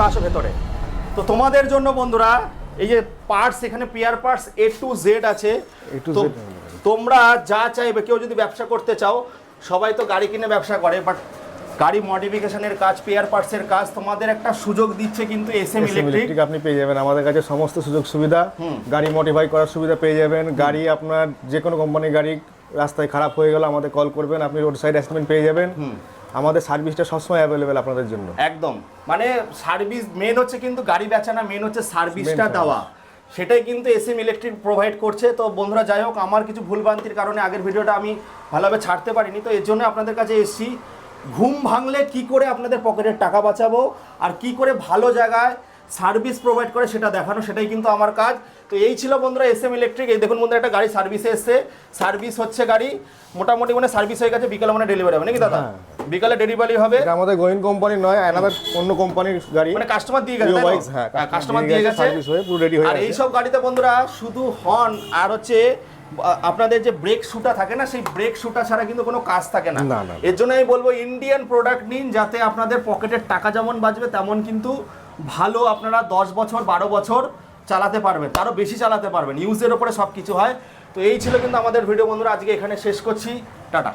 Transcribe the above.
আসো ভেতরে। তো তোমাদের জন্য বন্ধুরা এই যে পার্টস, এখানে pair parts A to Z আছে। তোমরা যা চাইবে, কেউ যদি ব্যবসা করতে চাও, সবাই তো গাড়ি কিনে ব্যবসা করে, বাট গাড়ি মডিফিকেশনের কাজ, পেয়ার পার্টসের কাজ, তোমাদের একটা সুযোগ দিচ্ছে কিন্তু SM ইলেকট্রিক। আপনি পেয়ে যাবেন আমাদের কাছে সমস্ত সুযোগ সুবিধা, গাড়ি মডিফাই করার সুবিধা পেয়ে যাবেন। গাড়ি আপনার যে কোনো কোম্পানির গাড়ি রাস্তায় খারাপ হয়ে গেল আমাদের কল করবেন, আপনি রোড সাইড অ্যাসিস্ট্যান্ট পেয়ে যাবেন। আমাদের সার্ভিসটা সবসময় অ্যাভেলেবেল আপনাদের জন্য। একদম, মানে সার্ভিস মেন হচ্ছে কিন্তু গাড়ি বেচা না, মেন হচ্ছে সার্ভিসটা দেওয়া, সেটাই কিন্তু SM ইলেকট্রিক প্রোভাইড করছে। তো বন্ধুরা যাই হোক, আমার কিছু ভুলভ্রান্তির কারণে আগের ভিডিওটা আমি ভালোভাবে ছাড়তে পারিনি, তো এর জন্য আপনাদের কাছে এসেছি। ঘুম ভাঙলে কি করে আপনাদের পকেটের টাকা বাঁচাবো আর কি করে ভালো জায়গায় সার্ভিস প্রোভাইড করে সেটা দেখানো, সেটাই কিন্তু আমার কাজ। তো এই ছিল বন্ধুরা SM ইলেকট্রিক। এই দেখুন বন্ধুরা, একটা গাড়ি সার্ভিসে এসছে, সার্ভিস হচ্ছে গাড়ি মোটামুটি মানে সার্ভিস হয়ে গেছে, বিকালে মানে ডেলিভারি হবে নাকি দাদা? বিকালে ডেলিভারি হবে। এটা আমাদের গোয়েন কোম্পানি নয়, অ্যানাদার অন্য কোম্পানির গাড়ি, মানে কাস্টমার দিয়ে গেছে। হ্যাঁ, কাস্টমার দিয়ে গেছে, সার্ভিস হয়ে পুরো রেডি হয়ে আর গেছে। এইসব গাড়িতে বন্ধুরা শুধু হর্ন আর হচ্ছে আপনাদের যে ব্রেক শুটা থাকে না, সেই ব্রেক শুটা ছাড়া কিন্তু কোনো কাজ থাকে না। এর জন্য আমি বলবো ইন্ডিয়ান প্রোডাক্ট নিন, যাতে আপনাদের পকেটের টাকা যেমন বাঁচবে, তেমন কিন্তু ভালো আপনারা 10 বছর 12 বছর চালাতে পারবেন, তারও বেশি চালাতে পারবেন। ইউজের ওপরে সব কিছু হয়। তো এই ছিল কিন্তু আমাদের ভিডিও বন্ধুরা, আজকে এখানে শেষ করছি। টাটা।